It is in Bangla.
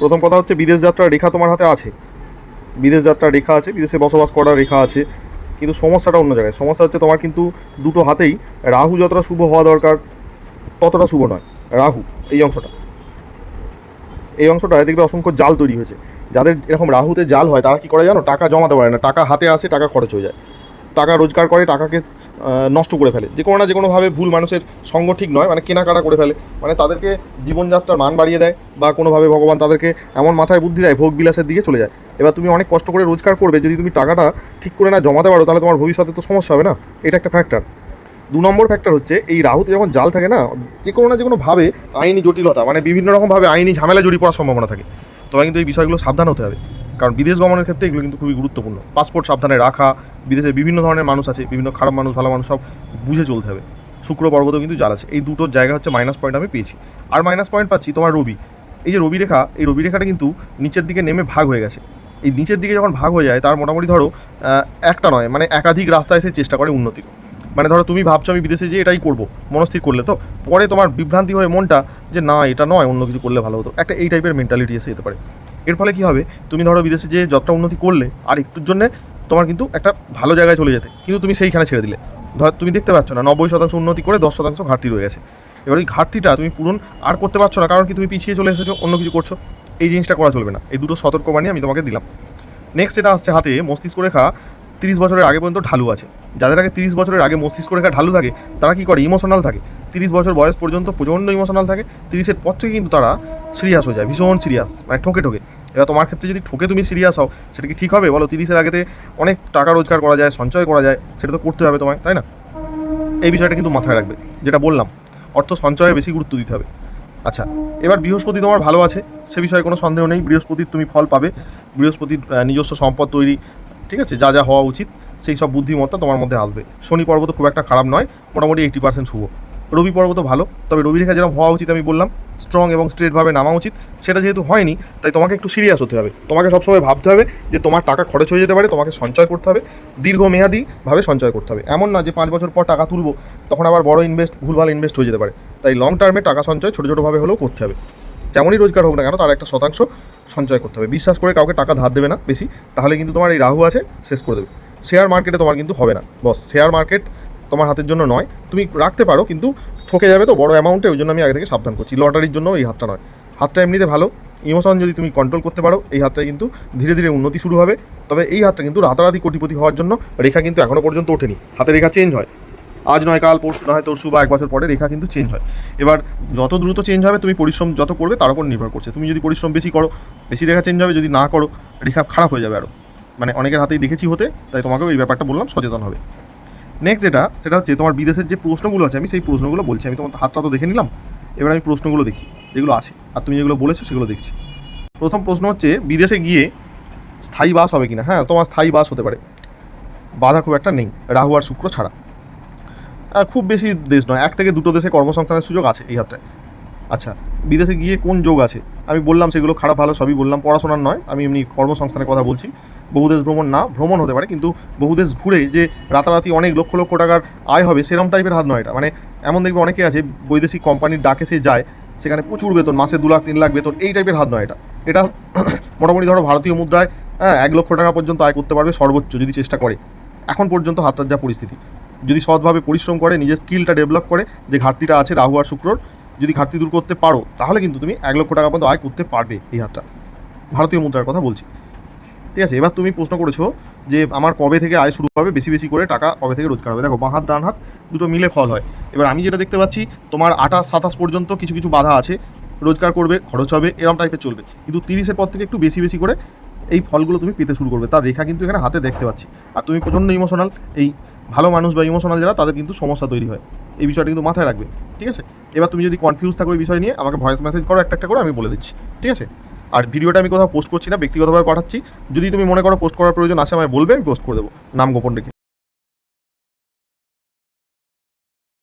প্রথম কথা হচ্ছে বিদেশ যাত্রার রেখা তোমার হাতে আছে, বিদেশ যাত্রার রেখা আছে, বিদেশে বসবাস করার রেখা আছে, কিন্তু সমস্যাটা অন্য জায়গায়। সমস্যা হচ্ছে তোমার কিন্তু দুটো হাতেই রাহু যতটা শুভ হওয়া দরকার ততটা শুভ নয়। রাহু এই অংশটায় দেখবে অসংখ্য জাল তৈরি হয়েছে। যাদের এরকম রাহুতে জাল হয় তারা কী করে জানো, টাকা জমাতে পারে না, টাকা হাতে আসে টাকা খরচ হয়ে যায়, টাকা রোজগার করে টাকাকে নষ্ট করে ফেলে, যে কোনো না যে কোনোভাবে। ভুল মানুষের সঙ্গ ঠিক নয়, মানে কেনাকাটা করে ফেলে, মানে তাদেরকে জীবনযাত্রার মান বাড়িয়ে দেয়, বা কোনোভাবে ভগবান তাদেরকে এমন মাথায় বুদ্ধি দেয় ভোগ বিলাসের দিকে চলে যায়। এবার তুমি অনেক কষ্ট করে রোজগার করবে, যদি তুমি টাকাটা ঠিক করে না জমাতে পারো তাহলে তোমার ভবিষ্যতে তো সমস্যা হবে না, এটা একটা ফ্যাক্টর। 2 নম্বর ফ্যাক্টর হচ্ছে এই রাহুতে যখন জাল থাকে না, যে কোনো না যে কোনোভাবে আইনি জটিলতা, মানে বিভিন্ন রকমভাবে আইনি ঝামেলা জড়িয়ে পড়ার সম্ভাবনা থাকে। তোমায় কিন্তু এই বিষয়গুলো সাবধান হতে হবে, কারণ বিদেশ গমনের ক্ষেত্রে এগুলো কিন্তু খুবই গুরুত্বপূর্ণ। পাসপোর্ট সাবধানে রাখা, বিদেশে বিভিন্ন ধরনের মানুষ আছে, বিভিন্ন খারাপ মানুষ ভালো মানুষ সব বুঝে চলতে হবে। শুক্র পর্বতেও কিন্তু জাল আছে, এই দুটো জায়গা হচ্ছে মাইনাস পয়েন্ট আমি পেয়েছি। আর মাইনাস পয়েন্ট পাচ্ছি তোমার রবি। এই যে রবি রেখা, এই রবি রেখাটা কিন্তু নিচের দিকে নেমে ভাগ হয়ে গেছে। এই নিচের দিকে যখন ভাগ হয়ে যায় তার মোটামুটি ধরো একটা নয়, মানে একাধিক রাস্তায় এসে চেষ্টা করে উন্নতির। মানে ধরো তুমি ভাবছো আমি বিদেশে যেয়ে এটাই করবো, মনস্থির করলে তো পরে তোমার বিভ্রান্তি হয়ে মনটা যে না এটা নয়, অন্য কিছু করলে ভালো হতো, একটা এই টাইপের মেন্টালিটি এসে যেতে পারে। এর ফলে কী হবে, তুমি ধরো বিদেশে যে যতটা উন্নতি করলে আর একটুর জন্যে তোমার কিন্তু একটা ভালো জায়গায় চলে যেতে, কিন্তু তুমি সেইখানে ছেড়ে দিলে। ধর তুমি দেখতে পাচ্ছ না 90% উন্নতি করে 10% ঘাটতি রয়ে গেছে। এবার এই ঘাটতিটা তুমি পূরণ আর করতে পারছো না, কারণ কি তুমি পিছিয়ে চলে এসেছো, অন্য কিছু করছো। এই জিনিসটা করা চলবে না। এই দুটো সতর্কবাণী আমি তোমাকে দিলাম। নেক্সট এটা আসছে হাতে মস্তিষ্ক রেখা 30 বছরের আগে পর্যন্ত ঢালু আছে। যাদের আগে 30 বছরের আগে মস্তিষ্ক রেখা ঢালু থাকে তারা কী করে, ইমোশনাল থাকে। 30 বছর বয়স পর্যন্ত প্রচণ্ড ইমোশনাল থাকে, 30-এর পর থেকে কিন্তু তারা সিরিয়াস হয়ে যায়, ভীষণ সিরিয়াস, মানে ঠকে। এবার তোমার ক্ষেত্রে যদি ঠকে তুমি সিরিয়াস হও, সেটা কি ঠিক হবে বলো? 30-এর আগেতে অনেক টাকা রোজগার করা যায়, সঞ্চয় করা যায়, সেটা তো করতে হবে তোমায়, তাই না? এই বিষয়টা কিন্তু মাথায় রাখবে, যেটা বললাম, অর্থ সঞ্চয়ে বেশি গুরুত্ব দিতে হবে। আচ্ছা, এবার বৃহস্পতি তোমার ভালো আছে, সে বিষয়ে কোনো সন্দেহ নেই। বৃহস্পতির তুমি ফল পাবে, বৃহস্পতির নিজস্ব সম্পদ তৈরি, ঠিক আছে, যা যা হওয়া উচিত সেই সব বুদ্ধিমত্তা তোমার মধ্যে আসবে। শনি পর্বত খুব একটা খারাপ নয়, মোটামুটি 80% শুভ। রবি পর্বত ভালো, তবে রবি রেখা যেরকম হওয়া উচিত আমি বললাম, স্ট্রং এবং স্ট্রেটভাবে নামা উচিত, সেটা যেহেতু হয়নি তাই তোমাকে একটু সিরিয়াস হতে হবে। তোমাকে সবসময় ভাবতে হবে যে তোমার টাকা খরচ হয়ে যেতে পারে, তোমাকে সঞ্চয় করতে হবে, দীর্ঘমেয়াদীভাবে সঞ্চয় করতে হবে। এমন না যে 5 বছর পর টাকা তুলবো, তখন আবার বড় ভুলভাল ইনভেস্ট হয়ে যেতে পারে। তাই লং টার্মে টাকা সঞ্চয় ছোটোভাবে হলেও করতে হবে। যেমনই রোজগার হোক না কেন তার একটা শতাংশ সঞ্চয় করতে হবে। বিশ্বাস করে কাউকে টাকা ধার দেবে না বেশি, তাহলে কিন্তু তোমার এই রাহু আছে শেষ করে দেবে। শেয়ার মার্কেটে তোমার কিন্তু হবে না বস, শেয়ার মার্কেট তোমার হাতের জন্য নয়। তুমি রাখতে পারো কিন্তু ঠকে যাবে তো বড় অ্যামাউন্টে, ওই জন্য আমি আগে থেকে সাবধান করছি। লটারির জন্য এই হাতটা নয়, হাতটা এমনিতে ভালো। ইমোশন যদি তুমি কন্ট্রোল করতে পারো, এই হাতটায় কিন্তু ধীরে ধীরে উন্নতি শুরু হবে। তবে এই হাতটা কিন্তু রাতারাতি কোটিপতি হওয়ার জন্য রেখা কিন্তু এখনও পর্যন্ত ওঠেনি। হাতের রেখা চেঞ্জ হয়, আজ নয় কাল, পরশু নয় তরশু, বা 1 বছর পরে রেখা কিন্তু চেঞ্জ হয়। এবার যত দ্রুত চেঞ্জ হবে তুমি পরিশ্রম যত করবে তার উপর নির্ভর করছে। তুমি যদি পরিশ্রম বেশি করো, বেশি রেখা চেঞ্জ হবে, যদি না করো রেখা খারাপ হয়ে যাবে আরও। মানে অনেকের হাতেই দেখেছি হতে, তাই তোমাকেও এই ব্যাপারটা বললাম, সচেতন হবে। নেক্সট সেটা হচ্ছে তোমার বিদেশের যে প্রশ্নগুলো আছে, আমি সেই প্রশ্নগুলো বলছি। আমি তোমার হাতটা তো দেখে নিলাম, এবার আমি প্রশ্নগুলো দেখি যেগুলো আছে, আর তুমি যেগুলো বলেছো সেগুলো দেখছি। প্রথম প্রশ্ন হচ্ছে বিদেশে গিয়ে স্থায়ী বাস হবে কিনা। হ্যাঁ, তোমার স্থায়ী বাস হতে পারে, বাধা খুব একটা নেই, রাহু আর শুক্র ছাড়া। খুব বেশি দেশ নয়, 1 থেকে 2টো দেশে কর্মসংস্থানের সুযোগ আছে এই হাতটায়। আচ্ছা, বিদেশে গিয়ে কোন যোগ আছে আমি বললাম, সেগুলো খারাপ ভালো সবই বললাম, পড়াশোনার নয়, আমি এমনি কর্মসংস্থানের কথা বলছি। বহুদেশ ভ্রমণ না, ভ্রমণ হতে পারে, কিন্তু বহুদেশ ঘুরে যে রাতারাতি অনেক লক্ষ লক্ষ টাকার আয় হবে সেরকম টাইপের হাত নয় এটা। মানে এমন দেখবে অনেকে আছে বৈদেশিক কোম্পানির ডাকে সে যায়, সেখানে প্রচুর বেতন, মাসে 2 লাখ 3 লাখ বেতন, এই টাইপের হাত নয় এটা। এটা মোটামুটি ধরো ভারতীয় মুদ্রায় 1 লক্ষ টাকা পর্যন্ত আয় করতে পারবে সর্বোচ্চ, যদি চেষ্টা করে। এখন পর্যন্ত হাতটার যা পরিস্থিতি, যদি সৎভাবে পরিশ্রম করে, নিজের স্কিলটা ডেভেলপ করে, যে ঘাটতিটা আছে রাহু আর শুক্রর, যদি ঘাটতি দূর করতে পারো তাহলে কিন্তু তুমি 1 লক্ষ টাকা পর্যন্ত আয় করতে পারবে এই হাতটা। ভারতীয় মুদ্রার কথা বলছি, ঠিক আছে। এবার তুমি প্রশ্ন করেছো যে আমার কবে থেকে আয় শুরু হবে, বেশি বেশি করে টাকা কবে থেকে রোজগার হবে। দেখো, বাঁ হাত ডান হাত দুটো মিলে ফল হয়। এবার আমি যেটা দেখতে পাচ্ছি, তোমার 28-27 পর্যন্ত কিছু কিছু বাধা আছে, রোজগার করবে, খরচ হবে, এরকম টাইপের চলবে। কিন্তু 30-এর পর থেকে একটু বেশি বেশি করে এই ফলগুলো তুমি পেতে শুরু করবে। তার রেখা কিন্তু এখানে হাতে দেখতে পাচ্ছি। আর তুমি প্রচণ্ড ইমোশনাল, এই ভালো মানুষ বা ইমোশনাল যারা, তাদের কিন্তু সমস্যা তৈরি হয়। এই বিষয়টা কিন্তু মাথায় রাখবে, ঠিক আছে। এবার তুমি যদি কনফিউজ থাকো এই বিষয় নিয়ে, আমাকে ভয়েস মেসেজ করো, একটা করে আমি বলে দিচ্ছি, ঠিক আছে। আর ভিডিওটা আমি কোথাও পোস্ট করছি না, ব্যক্তিগতভাবে পাঠাচ্ছি। যদি তুমি মনে করো পোস্ট করার প্রয়োজন আছে আমায় বলবে, আমি পোস্ট করে দেবো, নাম গোপন রেখে।